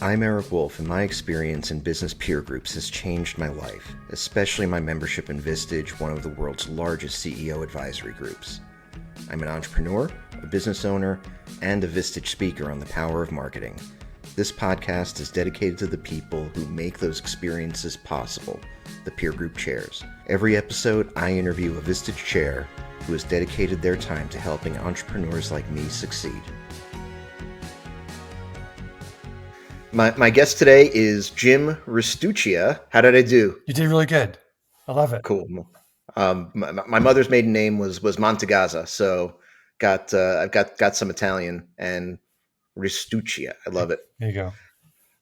I'm Eric Wolf, and my experience in business peer groups has changed my life, especially my membership in Vistage, one of the world's largest CEO advisory groups. I'm an entrepreneur, a business owner, and a Vistage speaker on the power of marketing. This podcast is dedicated to the people who make those experiences possible, the peer group chairs. Every episode, I interview a Vistage chair who has dedicated their time to helping entrepreneurs like me succeed. My guest today is Jim Ristuccia. How did I do? You did really good. I love it. Cool. My mother's maiden name was Montagazza, so I've got some Italian, and Ristuccia. I love it. There you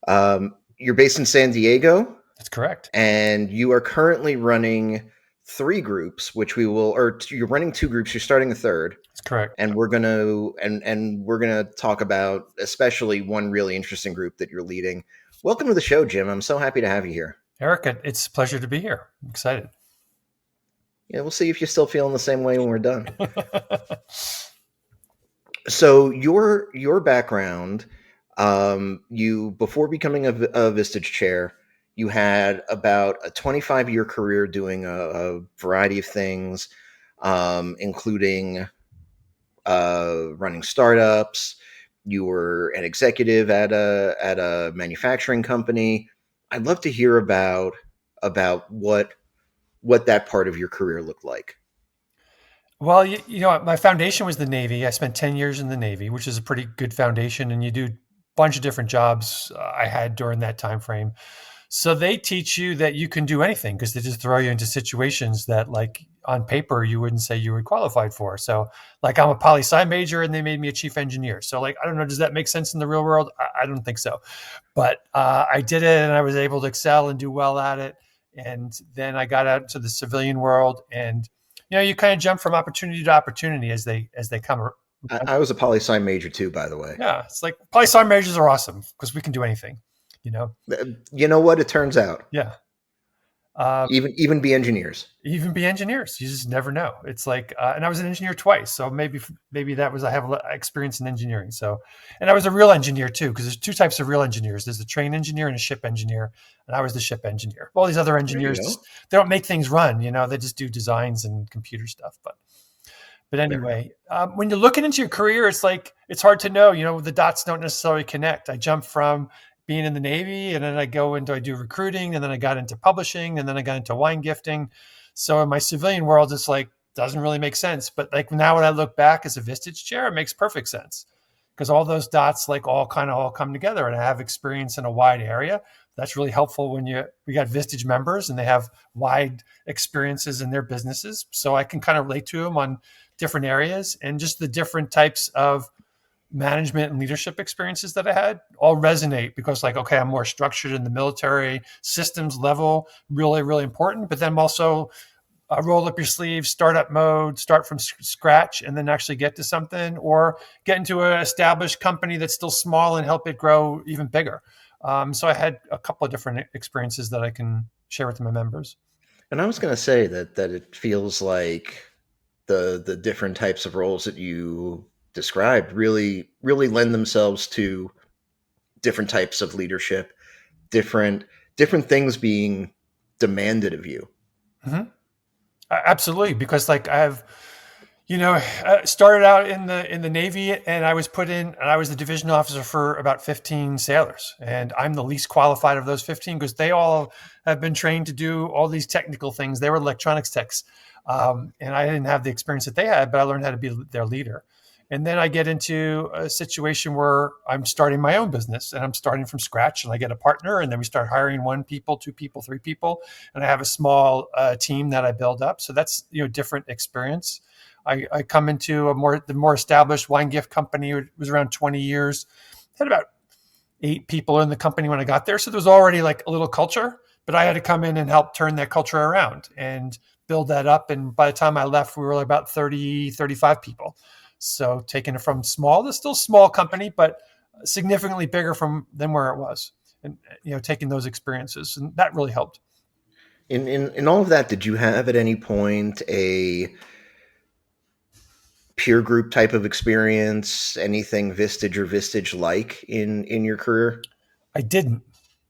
go. You're based in San Diego, That's correct. and you are currently running three groups, you're running two groups. You're starting a third. That's correct. And we're gonna talk about especially one really interesting group that you're leading. Welcome to the show, Jim. I'm so happy to have you here. Eric, it's a pleasure to be here. I'm excited. Yeah, we'll see if you're still feeling the same way when we're done. So your background, you before becoming a Vistage chair, you had about a 25-year career doing a variety of things, including running startups. You were an executive at a manufacturing company. I'd love to hear about what that part of your career looked like. Well, you know, my foundation was the Navy. I spent 10 years in the Navy, which is a pretty good foundation. And you do a bunch of different jobs I had during that time frame. So they teach you that you can do anything because they just throw you into situations that, like, on paper, you wouldn't say you were qualified for. So, like, I'm a poli-sci major and they made me a chief engineer. So, like, I don't know, does that make sense in the real world? I don't think so. But I did it and I was able to excel and do well at it. And then I got out to the civilian world, and you know, you kind of jump from opportunity to opportunity as they come. I was a poli-sci major too, by the way. Yeah, it's like poli-sci majors are awesome because we can do anything. You know what? It turns out. Yeah. Even be engineers. Even be engineers. You just never know. It's like, and I was an engineer twice. So maybe that was, I have experience in engineering. So, and I was a real engineer too, because there's two types of real engineers. There's a train engineer and a ship engineer. And I was the ship engineer. All these other engineers, they don't make things run, they just do designs and computer stuff. But anyway, when you're looking into your career, it's like, it's hard to know, the dots don't necessarily connect. I jumped from being in the Navy, and then I do recruiting, and then I got into publishing, and then I got into wine gifting. So in my civilian world, it's like, doesn't really make sense. But like now when I look back as a Vistage chair, it makes perfect sense because all those dots like all come together, and I have experience in a wide area. That's really helpful when we got Vistage members and they have wide experiences in their businesses. So I can kind of relate to them on different areas, and just the different types of management and leadership experiences that I had all resonate because, like, okay, I'm more structured in the military systems level, really, really important. But then also roll up your sleeves, startup mode, start from scratch, and then actually get to something, or get into an established company that's still small and help it grow even bigger. So I had a couple of different experiences that I can share with my members. And I was going to say that it feels like the different types of roles that you described really lend themselves to different types of leadership, different things being demanded of you. Mm-hmm. Absolutely, because like I started out in the Navy, and I was and I was the division officer for about 15 sailors, and I'm the least qualified of those 15 because they all have been trained to do all these technical things. They were electronics techs, and I didn't have the experience that they had, but I learned how to be their leader. And then I get into a situation where I'm starting my own business, and I'm starting from scratch, and I get a partner, and then we start hiring 1 people, 2 people, 3 people, and I have a small team that I build up. So that's different experience. I come into the more established wine gift company. It was around 20 years. Had about 8 people in the company when I got there. So there was already like a little culture, but I had to come in and help turn that culture around and build that up. And by the time I left, we were about 30, 35 people. So taking it from small, it's still a small company, but significantly bigger than where it was, and taking those experiences, and that really helped. In all of that, did you have at any point a peer group type of experience, anything Vistage or Vistage like in your career? I didn't.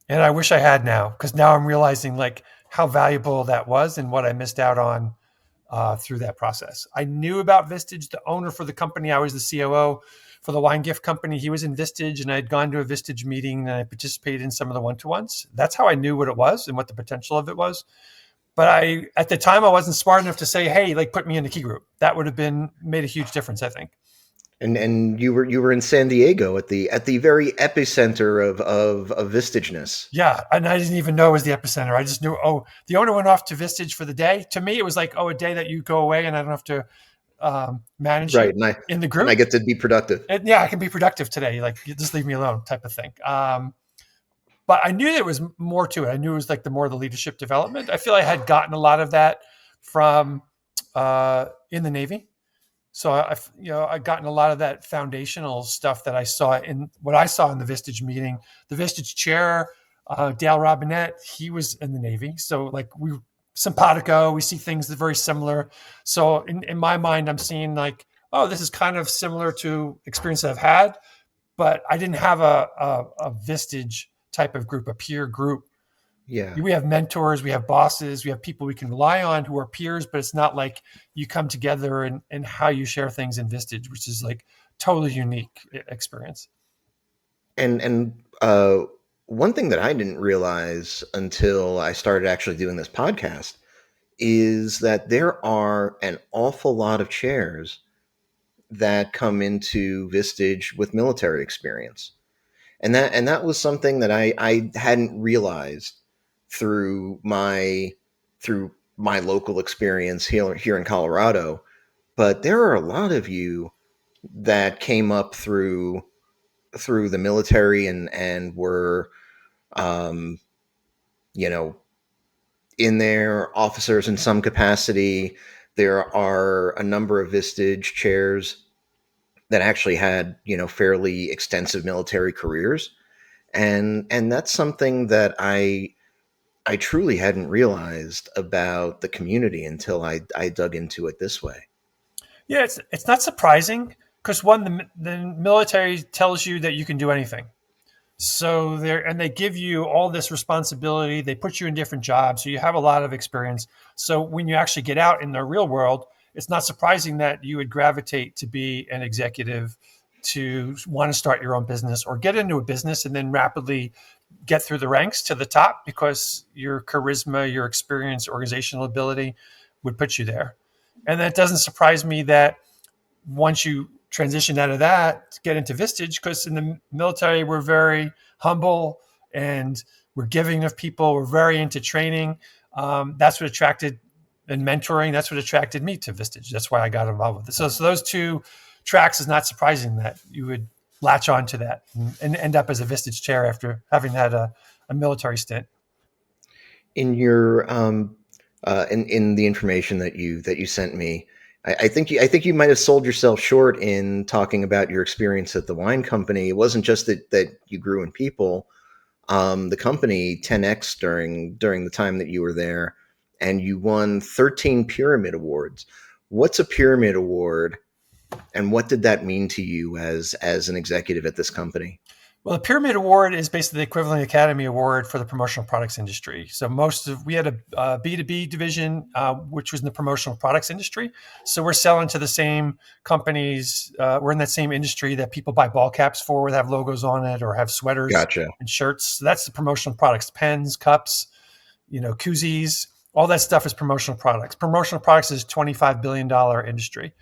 And I wish I had now, because now I'm realizing like how valuable that was and what I missed out on through that process. I knew about Vistage. The owner for the company, I was the COO for the wine gift company. He was in Vistage, and I had gone to a Vistage meeting and I participated in some of the one-to-ones. That's how I knew what it was and what the potential of it was. But at the time, I wasn't smart enough to say, "Hey, like, put me in the key group." That would have been made a huge difference, I think. And you were in San Diego at the very epicenter of Vistageness. Yeah, and I didn't even know it was the epicenter. I just knew, oh, the owner went off to Vistage for the day. To me, it was like, oh, a day that you go away and I don't have to manage you Right, and in the I group. get to be productive. And yeah, I can be productive today. Like, you just leave me alone, type of thing. But I knew there was more to it. I knew it was like the more the leadership development. I feel I had gotten a lot of that from in the Navy. So I gotten a lot of that foundational stuff that I saw in what I saw in the Vistage meeting. The Vistage chair, Dale Robinette, he was in the Navy. So like we simpatico, we see things that are very similar. So in my mind, I'm seeing like, oh, this is kind of similar to experience I've had, but I didn't have a Vistage type of group, a peer group. Yeah. We have mentors, we have bosses, we have people we can rely on who are peers, but it's not like you come together and how you share things in Vistage, which is like totally unique experience. And one thing that I didn't realize until I started actually doing this podcast is that there are an awful lot of chairs that come into Vistage with military experience. And that was something that I hadn't realized through my through my local experience here in Colorado. But there are a lot of you that came up through the military and were um, you know in there, officers in some capacity. There are a number of Vistage chairs that actually had fairly extensive military careers, and that's something that I truly hadn't realized about the community until I dug into it this way. Yeah, it's not surprising because one, the military tells you that you can do anything. So they give you all this responsibility. They put you in different jobs, so you have a lot of experience. So when you actually get out in the real world, it's not surprising that you would gravitate to be an executive, to want to start your own business or get into a business and then rapidly get through the ranks to the top because your charisma, your experience, organizational ability would put you there. And that doesn't surprise me that once you transition out of that, get into Vistage, because in the military, we're very humble and we're giving of people. We're very into training. That's what attracted and mentoring. That's what attracted me to Vistage. That's why I got involved with it. So those two tracks is not surprising that you would latch on to that and end up as a Vistage chair after having had a military stint. In your in the information that you sent me, I think you might have sold yourself short in talking about your experience at the wine company. It wasn't just that you grew in people. The company 10x during the time that you were there, and you won 13 pyramid awards. What's a pyramid award, and what did that mean to you as an executive at this company? Well, the Pyramid Award is basically the equivalent Academy Award for the promotional products industry. So we had a B2B division, which was in the promotional products industry. So we're selling to the same companies. We're in that same industry that people buy ball caps for that have logos on it or have sweaters Gotcha. and shirts. So that's the promotional products, pens, cups, koozies, all that stuff is promotional products. Promotional products is a $25 billion industry.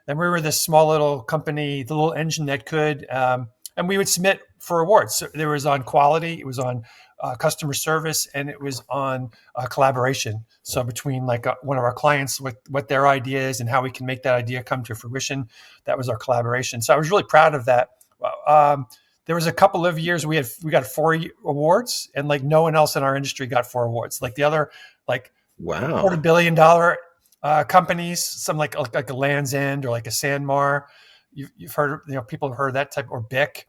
And we were this small little company, the little engine that could, and we would submit for awards. So there was on quality, it was on customer service, and it was on collaboration. So between like one of our clients, what their idea is and how we can make that idea come to fruition, that was our collaboration. So I was really proud of that. There was a couple of years we got 4 awards, and like no one else in our industry got 4 awards. Like the other, like quarter Wow. billion dollar companies, some like a Land's End or like a Sanmar. You've heard, people have heard that type, or BIC.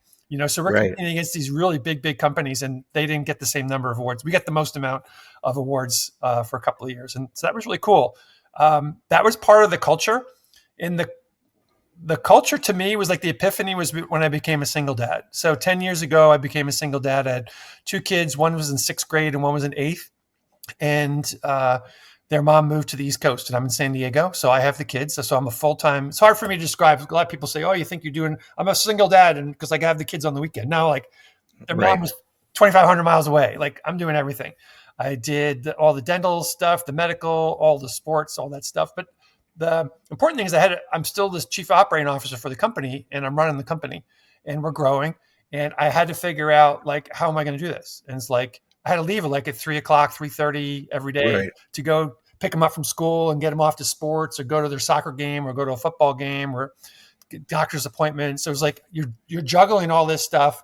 So we're Right. competing against these really big companies, and they didn't get the same number of awards. We got the most amount of awards for a couple of years, and so that was really cool. That was part of the culture in The culture to me was like the epiphany was when I became a single dad. So 10 years ago, I became a single dad. I had two kids. One was in sixth grade and one was in eighth. And their mom moved to the East Coast and I'm in San Diego. So I have the kids. So I'm a full-time, it's hard for me to describe. A lot of people say, oh, you think you're doing, I'm a single dad and because I have the kids on the weekend. No, like their mom Right. was 2,500 miles away. Like I'm doing everything. I did all the dental stuff, the medical, all the sports, all that stuff. But the important thing is I'm still this chief operating officer for the company and I'm running the company and we're growing. And I had to figure out like, how am I going to do this? And it's like, I had to leave like at 3 o'clock, 3:30 every day Right. to go pick them up from school and get them off to sports or go to their soccer game or go to a football game or get doctor's appointments. So it was like, you're juggling all this stuff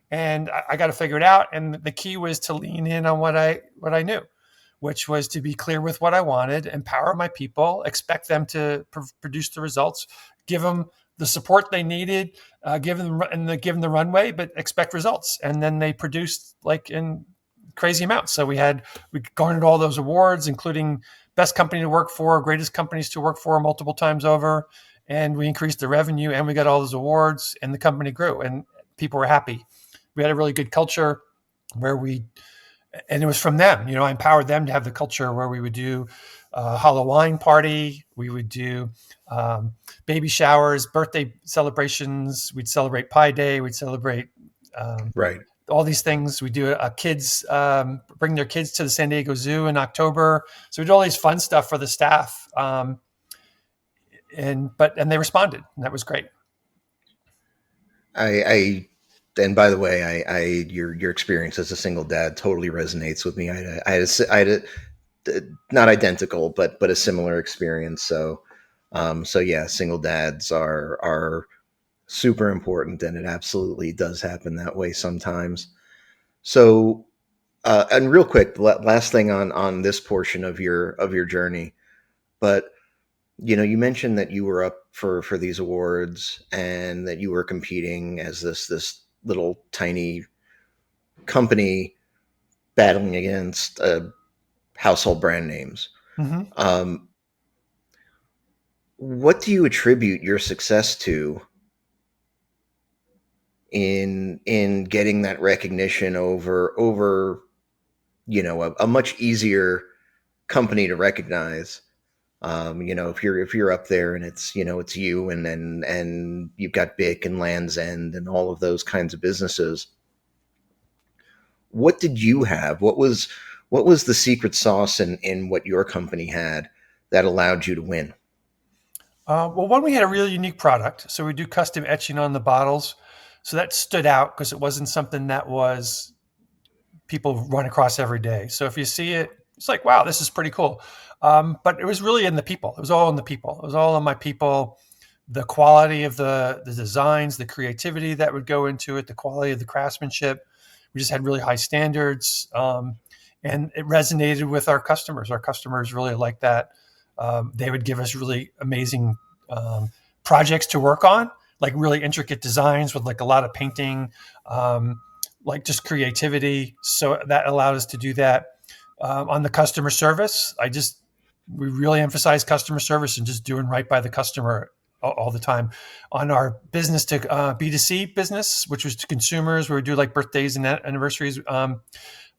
and I got to figure it out. And the key was to lean in on what I knew, which was to be clear with what I wanted, empower my people, expect them to produce the results, give them the support they needed, give them the runway, but expect results. And then they produced like in crazy amounts. So we garnered all those awards, including best company to work for, greatest companies to work for multiple times over. And we increased the revenue and we got all those awards and the company grew and people were happy. We had a really good culture where and it was from them. I empowered them to have the culture where we would do Halloween party. We would do baby showers, birthday celebrations. We'd celebrate Pi Day. We'd celebrate Right. all these things. We do kids bring their kids to the San Diego Zoo in October. So we do all these fun stuff for the staff. And they responded, and that was great. I and by the way, your experience as a single dad totally resonates with me. Not identical, but a similar experience. So yeah, single dads are super important, and it absolutely does happen that way sometimes. So, and real quick, last thing on this portion of your journey, but you mentioned that you were up for these awards and that you were competing as this little tiny company battling against household brand names. Mm-hmm. Um, what do you attribute your success to in getting that recognition over a much easier company to recognize? If you're up there and it's you and you've got Bic and Land's End and all of those kinds of businesses. What did you have? What was the secret sauce in what your company had that allowed you to win? Well, one, we had a really unique product. So we do custom etching on the bottles. So that stood out because it wasn't something that was people run across every day. So if you see it, it's like, wow, this is pretty cool. But it was really in the people. It was all in the people. It was all in my people. The quality of the designs, the creativity that would go into it, the quality of the craftsmanship. We just had really high standards, and it resonated with our customers. Our customers really liked that. They would give us really amazing projects to work on, like really intricate designs with like a lot of painting, like just creativity. So that allowed us to do that. On the customer service, we really emphasize customer service and just doing right by the customer all the time. On our business to B2C business, which was to consumers, where we do like birthdays and anniversaries,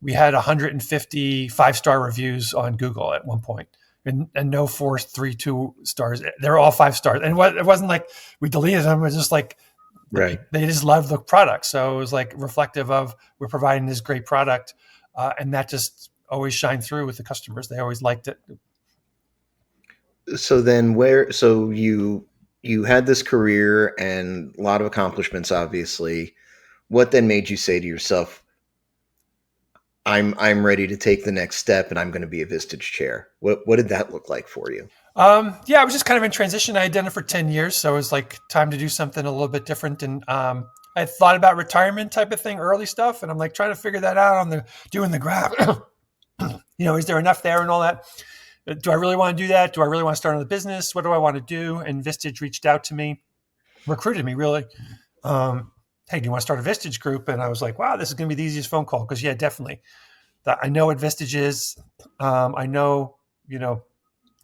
we had 150 five-star reviews on Google at one point. And no 4, 3, 2 stars. They're all 5 stars. And it wasn't like we deleted them. It was just like Right. they just loved the product. So it was like reflective of we're providing this great product. And that just always shined through with the customers. They always liked it. So you had this career and a lot of accomplishments, obviously. What then made you say to yourself, I'm ready to take the next step and I'm going to be a Vistage chair? What did that look like for you? Yeah, I was just kind of in transition. I had done it for 10 years. So it was like time to do something a little bit different. And I thought about retirement type of thing, early stuff. And I'm like trying to figure that out on doing the graph. Is there enough there and all that? Do I really want to do that? Do I really want to start another business? What do I want to do? And Vistage reached out to me, recruited me really. Hey, do you want to start a Vistage group? And I was like, wow, this is going to be the easiest phone call. Because yeah, definitely. I know what Vistage is. I know,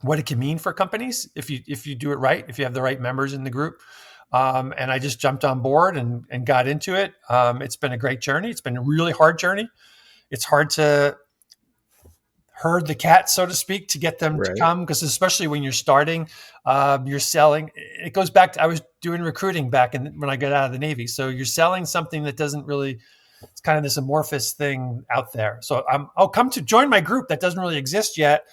what it can mean for companies if you do it right, if you have the right members in the group. And I just jumped on board and got into it. It's been a great journey. It's been a really hard journey. It's hard to herd the cats, so to speak, to get them to Right. come, because especially when you're starting, you're selling. It goes back to, I was doing recruiting back when I got out of the Navy. So you're selling something that doesn't really, it's kind of this amorphous thing out there. So I'll come to join my group that doesn't really exist yet,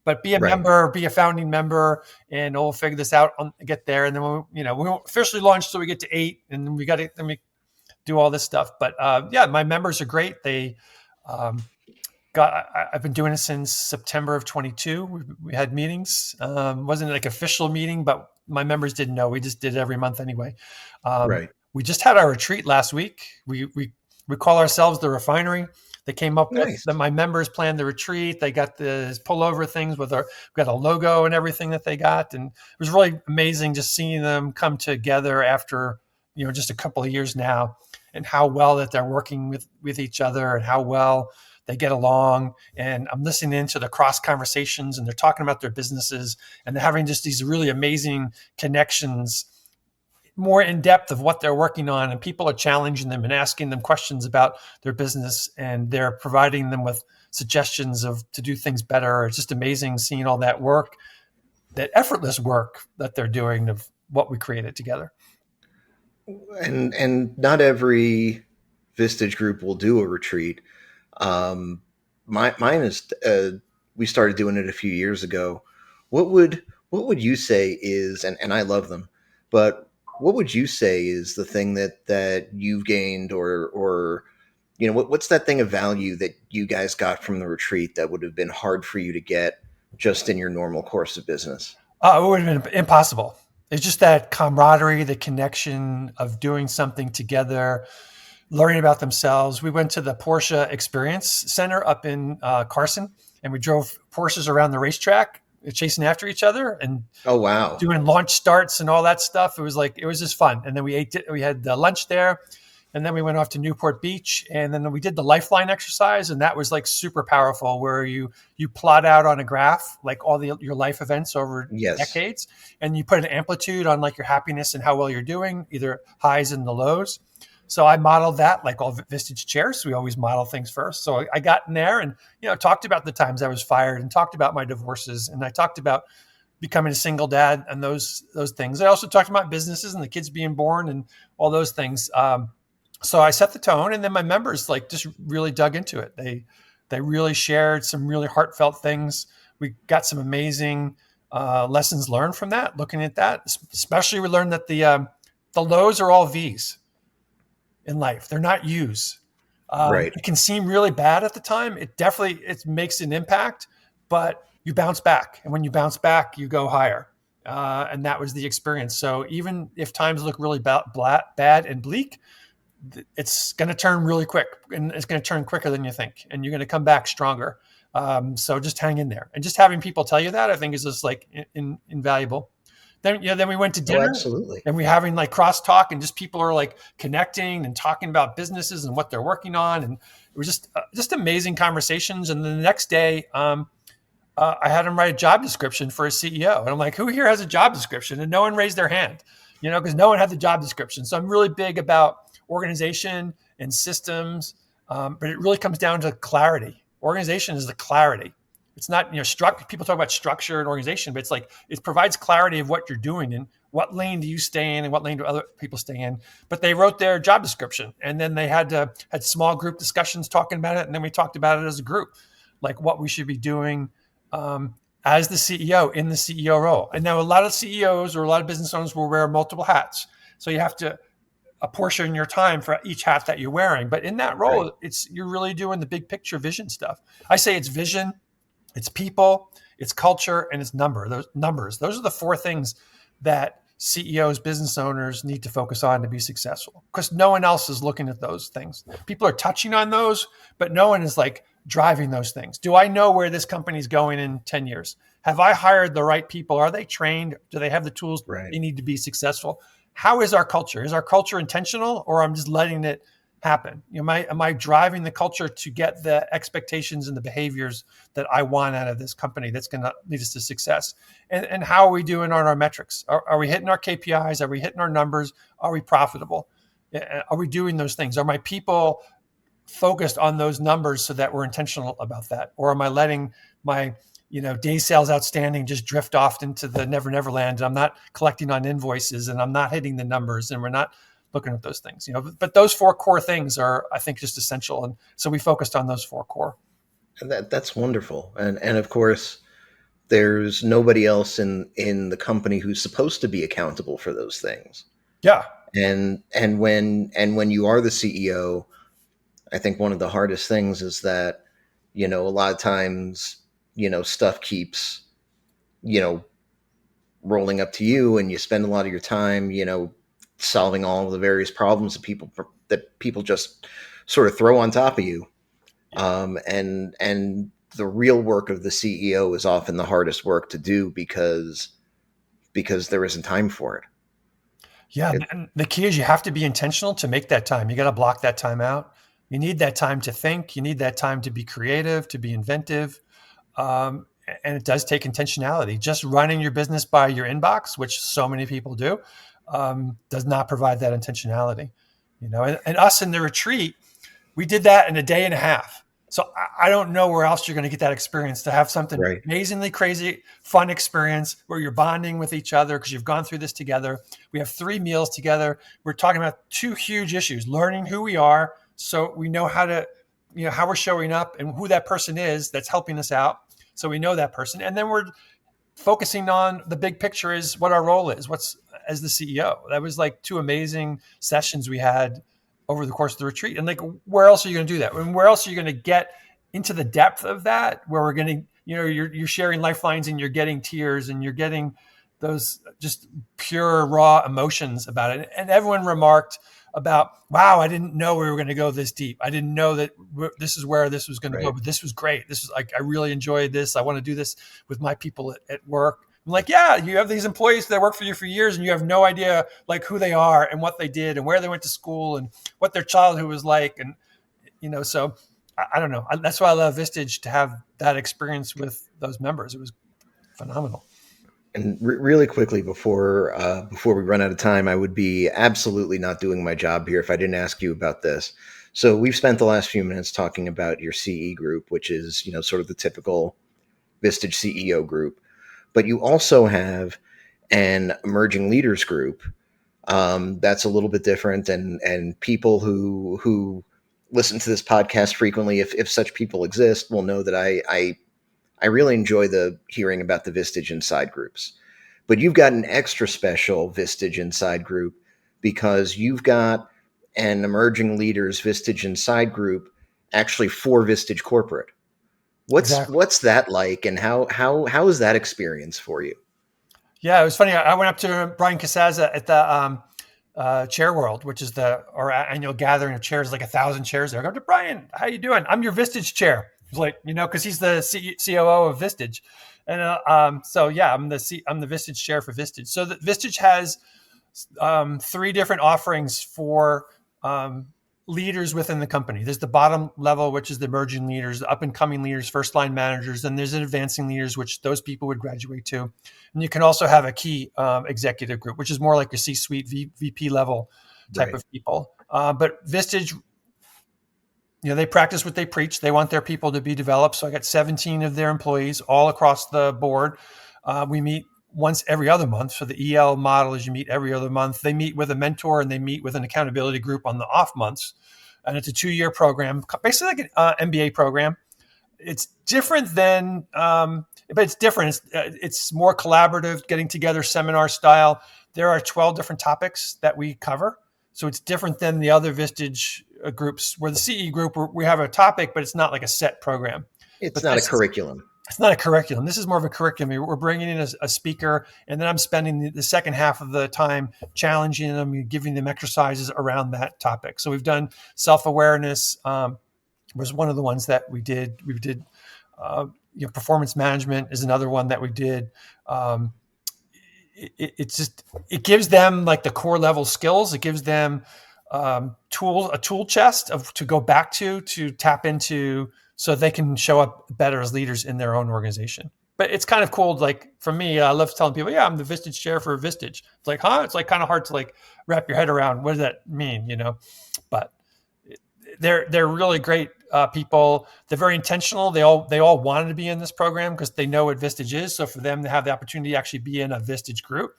but be a Right. member, be a founding member, and we'll figure this out get there. And then we won't officially launch till we get to 8, and then we do all this stuff. But yeah, my members are great. They I've been doing it since September of 22. We had meetings. Wasn't like official meeting, but my members didn't know. We just did it every month anyway. Right. We just had our retreat last week. We call ourselves the Refinery. They came up with Nice. my members planned the retreat. They got the pullover things we got a logo and everything that they got, and it was really amazing just seeing them come together after just a couple of years now, and how well that they're working with each other and how well they get along. And I'm listening into the cross conversations, and they're talking about their businesses, and they're having just these really amazing connections, more in depth of what they're working on. And people are challenging them and asking them questions about their business, and they're providing them with suggestions to do things better. It's just amazing seeing all that work, that effortless work that they're doing of what we created together. And not every Vistage group will do a retreat. Mine is we started doing it a few years ago. What would you say is, and I love them, but what would you say is the thing that you've gained, or what's that thing of value that you guys got from the retreat that would have been hard for you to get just in your normal course of business? It would have been impossible. It's just that camaraderie, the connection of doing something together, learning about themselves. We went to the Porsche Experience Center up in Carson, and we drove Porsches around the racetrack, chasing after each other and Oh wow. doing launch starts and all that stuff. It was just fun. And then we had lunch there, and then we went off to Newport Beach, and then we did the lifeline exercise, and that was like super powerful, where you plot out on a graph like all your life events over Yes. decades, and you put an amplitude on like your happiness and how well you're doing, either highs and the lows. So I modeled that like all Vistage chairs. We always model things first. So I got in there and talked about the times I was fired, and talked about my divorces, and I talked about becoming a single dad and those things. I also talked about businesses and the kids being born and all those things. So I set the tone, and then my members like just really dug into it. They really shared some really heartfelt things. We got some amazing lessons learned from that. Looking at that, especially we learned that the lows are all V's in life. They're not U's. Right. It can seem really bad at the time. It makes an impact, but you bounce back, and when you bounce back, you go higher. And that was the experience. So even if times look really bad and bleak, it's going to turn really quick, and it's going to turn quicker than you think, and you're going to come back stronger. So just hang in there, and just having people tell you that, I think, is just like invaluable. Then we went to Oh, dinner, absolutely. and we having like cross talk, and just people are like connecting and talking about businesses and what they're working on, and it was just amazing conversations. And then the next day, I had him write a job description for a CEO, and I'm like, who here has a job description? And no one raised their hand, because no one had the job description. So I'm really big about organization and systems, but it really comes down to clarity. Organization is the clarity. It's not, people talk about structure and organization, but it's like, it provides clarity of what you're doing and what lane do you stay in and what lane do other people stay in. But they wrote their job description, and then they had small group discussions talking about it. And then we talked about it as a group, like what we should be doing as the CEO in the CEO role. And now a lot of CEOs or a lot of business owners will wear multiple hats. So you have to apportion your time for each hat that you're wearing. But in that role, Right. you're really doing the big picture vision stuff. I say it's vision, it's people, it's culture, and it's numbers. Those are the four things that CEOs, business owners need to focus on to be successful, because no one else is looking at those things. People are touching on those, but no one is like driving those things. Do I know where this company is going in 10 years? Have I hired the right people? Are they trained? Do they have the tools Right. they need to be successful? How is our culture? Is our culture intentional, or I'm just letting it happen? Am I driving the culture to get the expectations and the behaviors that I want out of this company that's going to lead us to success? And how are we doing on our metrics? Are we hitting our KPIs? Are we hitting our numbers? Are we profitable? Are we doing those things? Are my people focused on those numbers so that we're intentional about that? Or am I letting my day sales outstanding just drift off into the never land? And I'm not collecting on invoices, and I'm not hitting the numbers, and we're not looking at those things. But those four core things are, I think, just essential. And so we focused on those four core. And that's wonderful. And of course, there's nobody else in the company who's supposed to be accountable for those things. Yeah. And when you are the CEO, I think one of the hardest things is that, a lot of times, stuff keeps, you know, rolling up to you, and you spend a lot of your time, solving all of the various problems that people just sort of throw on top of you. And the real work of the CEO is often the hardest work to do because there isn't time for it. Yeah. It And the key is you have to be intentional to make that time. You got to block that time out. You need that time to think. You need that time to be creative, to be inventive. Um, and it does take intentionality. Just running your business by your inbox, which so many people do, does not provide that intentionality. And us in the retreat, we did that in a day and a half. So I don't know where else you're going to get that experience, to have something right. amazingly crazy, fun experience where you're bonding with each other because you've gone through this together. We have 3 meals together. We're talking about 2 huge issues: learning who we are, so we know how to, how we're showing up, and who that person is that's helping us out, so we know that person. And then we're focusing on the big picture, is what our role is, what's as the CEO. That was like 2 amazing sessions we had over the course of the retreat. And like, where else are you going to do that? And where else are you going to get into the depth of that, where we're getting, you're sharing lifelines, and you're getting tears, and you're getting those just pure raw emotions about it. And everyone remarked about, wow, I didn't know we were going to go this deep. I didn't know that this is where this was going to go, Right. but this was great. This was like, I really enjoyed this. I want to do this with my people at work. I'm like, yeah, you have these employees that work for you for years, and you have no idea like who they are and what they did and where they went to school and what their childhood was like. And, so I don't know. That's why I love Vistage, to have that experience with those members. It was phenomenal. And really quickly, before we run out of time, I would be absolutely not doing my job here if I didn't ask you about this. So we've spent the last few minutes talking about your CE group, which is sort of the typical Vistage CEO group, but you also have an emerging leaders group, that's a little bit different, and people who listen to this podcast frequently, if such people exist, will know that I really enjoy the hearing about the Vistage Inside groups. But you've got an extra special Vistage Inside group because you've got an emerging leaders Vistage Inside group actually for Vistage Corporate. Exactly. What's that like, and how is that experience for you? Yeah, it was funny. I went up to Brian Casaza at the Chair World, which is our annual gathering of chairs, like 1,000 chairs there. I go to Brian, how you doing? I'm your Vistage chair. He's like, because he's the COO of Vistage. And so yeah, I'm the Vistage chair for Vistage. So the Vistage has 3 different offerings for leaders within the company. There's the bottom level, which is the emerging leaders, the up and coming leaders, first line managers. And there's an advancing leaders, which those people would graduate to. And you can also have a key executive group, which is more like your C-suite VP level type Right. of people. But Vistage, they practice what they preach. They want their people to be developed. So I got 17 of their employees all across the board. We meet once every other month. So the EL model is you meet every other month. They meet with a mentor, and they meet with an accountability group on the off months. And it's a 2-year program, basically like an MBA program. It's different than, but it's different. It's more collaborative, getting together, seminar style. There are 12 different topics that we cover. So it's different than the other Vistage groups, where the CE group, we have a topic, but it's not like a set program. It's But not a this is, curriculum. it's not a curriculum. This is more of a curriculum. We're bringing in a speaker, and then I'm spending the second half of the time challenging them, giving them exercises around that topic. So we've done self-awareness, was one of the ones that we did. We did, performance management is another one that we did. It gives them like the core level skills. It gives them a tool chest to go back to tap into, so they can show up better as leaders in their own organization. But it's kind of cool. Like for me, I love telling people, yeah, I'm the Vistage chair for Vistage. It's like, huh? It's like kind of hard to like wrap your head around. What does that mean? But they're really great people. They're very intentional. They all wanted to be in this program because they know what Vistage is. So for them to have the opportunity to actually be in a Vistage group,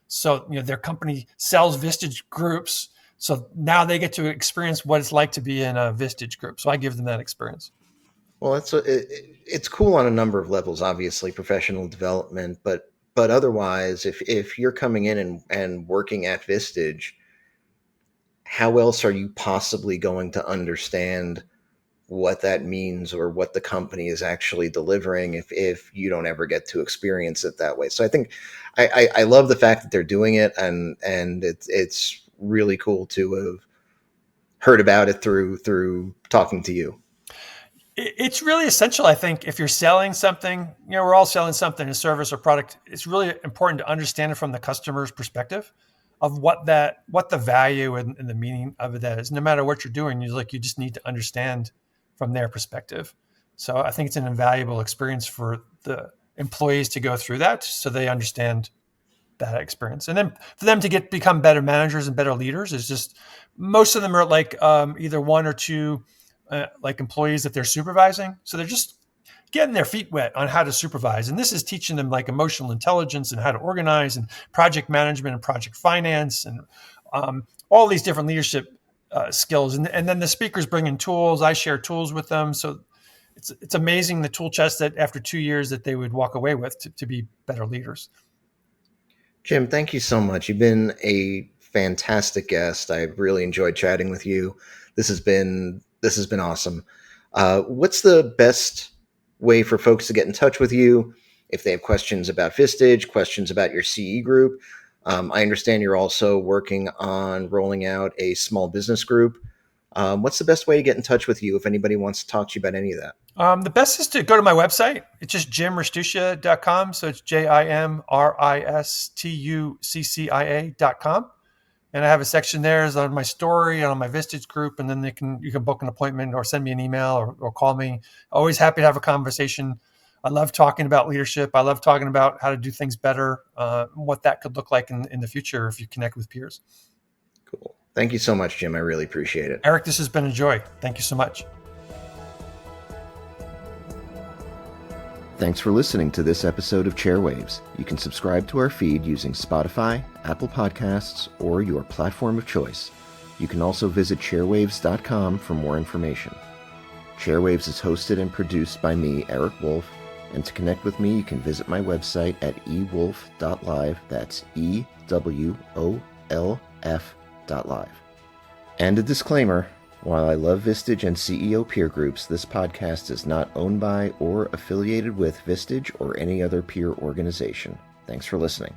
so their company sells Vistage groups. So now they get to experience what it's like to be in a Vistage group. So I give them that experience. Well, it's cool on a number of levels. Obviously, professional development, but otherwise, if you're coming in and working at Vistage, how else are you possibly going to understand what that means or what the company is actually delivering if you don't ever get to experience it that way? So I think I love the fact that they're doing it, and it's really cool to have heard about it through talking to you. It's really essential, I think, if you're selling something. We're all selling something, a service or product. It's really important to understand it from the customer's perspective of what the value and the meaning of that is. No matter what you're doing, you just need to understand from their perspective. So I think it's an invaluable experience for the employees to go through that, so they understand that experience. And then for them to become better managers and better leaders is just, most of them are like either one or two like employees that they're supervising. So they're just getting their feet wet on how to supervise. And this is teaching them like emotional intelligence and how to organize and project management and project finance and all these different leadership skills. And then the speakers bring in tools. I share tools with them. So it's amazing the tool chest that after 2 years that they would walk away with to be better leaders. Jim, thank you so much. You've been a fantastic guest. I've really enjoyed chatting with you. This has been awesome. What's the best way for folks to get in touch with you if they have questions about Vistage, questions about your CE group? I understand you're also working on rolling out a small business group. What's the best way to get in touch with you if anybody wants to talk to you about any of that? The best is to go to my website. It's just jimristuccia.com. So it's JIMRISTUCCIA.com. And I have a section there is on my story and on my Vistage group. And then you can book an appointment or send me an email or call me. Always happy to have a conversation. I love talking about leadership. I love talking about how to do things better, what that could look like in the future if you connect with peers. Cool. Thank you so much, Jim. I really appreciate it. Eric, this has been a joy. Thank you so much. Thanks for listening to this episode of Chairwaves. You can subscribe to our feed using Spotify, Apple Podcasts, or your platform of choice. You can also visit chairwaves.com for more information. Chairwaves is hosted and produced by me, Eric Wolf, and to connect with me, you can visit my website at ewolf.live. That's EWOLF.live. And a disclaimer: while I love Vistage and CEO peer groups, this podcast is not owned by or affiliated with Vistage or any other peer organization. Thanks for listening.